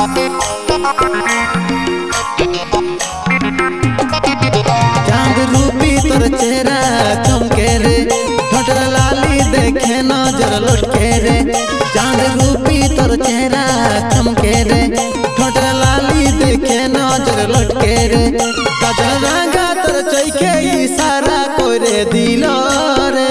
चांद रूपी तोर चेहरा चमके रे, ठोठर लाली देखे नजर लटके रे। चांद रूपी तोर चेहरा चमके रे, ठोठर लाली देखे नजर लटके रे। काजल रंगा तोर चैके इशारा करे दिल रे।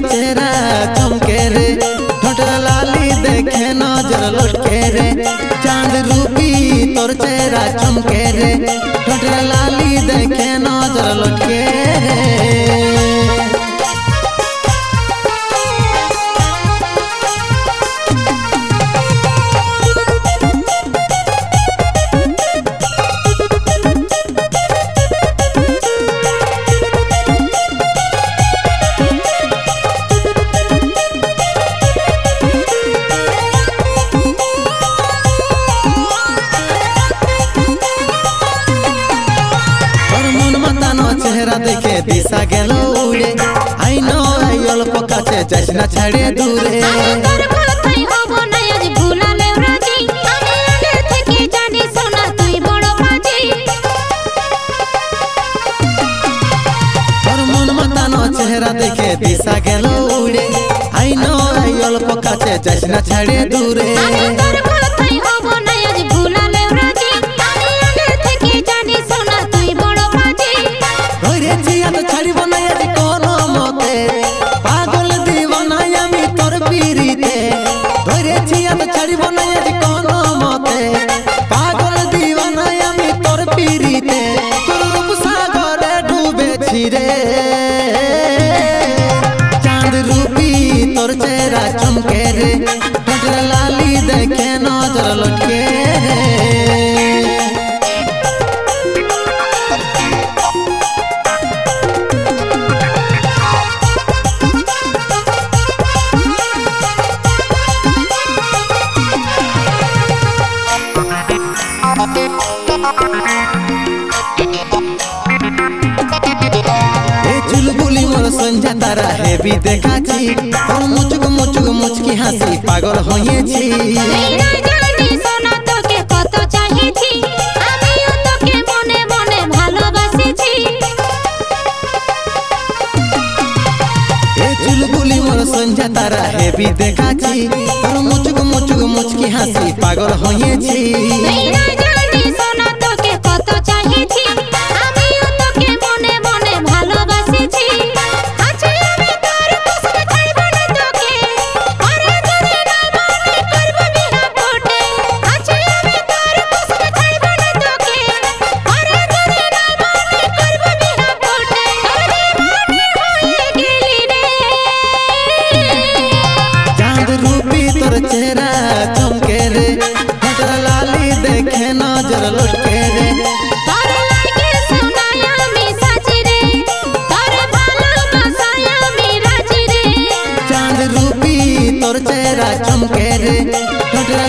चेहरा चमके रे, ठोठर लाली देखे नजर लटके रे। चांद रूपी तोर चेहरा चमके रे, ठोठर लाली देखे नजर लटके रे। चेहरा देखे दिशा गेलो उड़े, आई नो आई अल्प काছে যাস না ছাড়ে দূরে। তোর কথাই হব না আজ ভুলালে রাজি, আমি আগে থেকে জানি সোনা তুই বড় বাজি। তোর মন মাতানো চেহারা দেখে দিশা গেলো উড়ে, आई नो आई अल्प কাছে যাস না ছাড়ে দূরে। তোর কথাই হব না আজ ভুলালে রাজি, আমি আগে থেকে জানি সোনা তুই বড় বাজি। ধরেছিয়া তো ছাড়িব না আজ কোনো মতে, পাগল দিওয়ানা আমি তোর পিরিতে। ধরেছিয়া তো ছাড়িব না আজ কোনো মতে, পাগল দিওয়ানা আমি তোর পিরিতে। তোর রূপ সাগরে ডুবেছি রে। চাঁদ রূপী তোর চেহারা চমকে রে, ठोठर लाली देखे नजर लटके रे। चुलबुली मोर संजा तारा हेबी देखाची, তোর মুচুক মুচুক মুচকি হাসি পাগল হয়েছি। না জানি সোনা তোকে কত চাইছি, আমিও তোকে মনে মনে ভালোবাসিছি। চুলবুলি মোর संजा तारा हेबी देखाची, তোর মুচুক মুচুক মুচকি হাসি পাগল হয়েছি। না জানি সোনা তোকে কত চাইছি, আমিও তোকে মনে মনে ভালোবাসিছি। আচ্ছা আমি তোর কসম ছাড়ব না তোকে, আরে যদি না মানে করব বিনা কোটে। আচ্ছা আমি তোর কসম ছাড়ব না তোকে, আরে যদি না মানে করব বিনা কোটে। তোর দিওয়ানা হয়ে গেলি রে। चांद रूपी तोर चेहरा चमके रे, ठोठर लाली देखे नजर लटके रे। তোর লাগে সোনায় আমি সাজি রে, তোর ভালোবাসায় আমি রাজি রে। चांद रूपी तोर चेहरा चमके रे, ठोठर